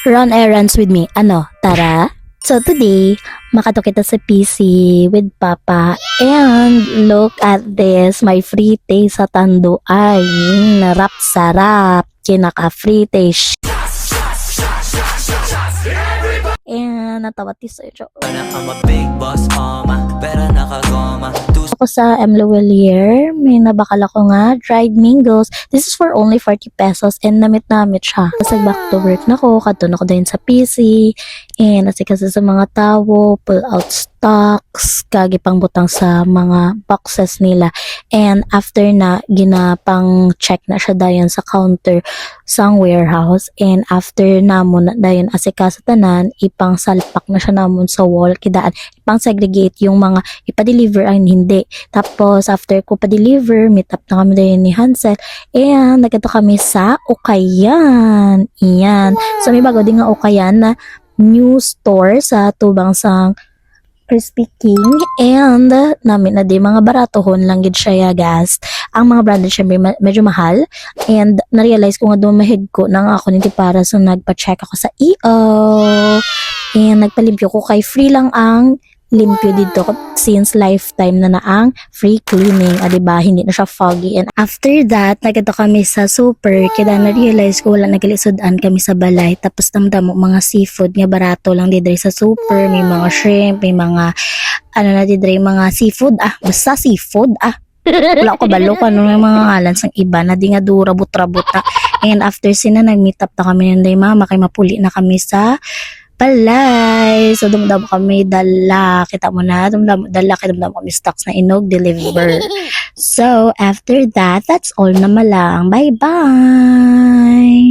Run errands with me. Ano, tara? So today, makato kita sa PC with Papa. And look at this, my free taste sa Tanduay. Narap sarap. Kinaka-free taste. And natawa tiso ito. I'm a big boss, pero nakagoma. Ako sa M. Luwelier, may nabakal ako nga, dried mangoes. This is for only 40 pesos and namit-namit siya. Kasi back to work na ko, kadun ako din sa PC, and kasi sa mga tao, pull out stocks, kagi pang butang sa mga boxes nila. And after na, ginapang check na siya dayon sa counter sang warehouse. And after namon na dayon asika sa tanan, ipang salpak na siya namon sa wall, kidaan, ipang segregate yung mga ipa-deliver ang hindi. Tapos, after ko pa-deliver, meet up na kami dayon ni Hansel. And, nagkito kami sa Ukayan. Iyan. So, may bago din nga Ukayan na new store sa tubang sang Crispy King. And, namin na di mga baratohon lang gid siya gas. Ang mga branded syempre medyo mahal. And, na-realize ko nga dumahig ko na nga ako nito para so nagpa-check ako sa EO. And, nagpalimpyo ko kay free lang ang limpyo dito since lifetime na ang free cleaning, diba? Hindi na siya foggy. And after that, nagkita kami sa super, kaya na-realize ko wala naglisudan kami sa balay. Tapos damdamo mga seafood nga barato lang didre sa super, may mga shrimp, may mga ano na didre, mga seafood, basta seafood, wala ko balo kung ano yung mga ngalan sang iba na di nga dura butra-buta. And after sina nag-meet up na kami ng day mama, kay mapuli na kami sa palay. So, dumdam kami dala. Kita mo na, dala kami stocks na inog deliver. So, after that, that's all na malang. Bye-bye!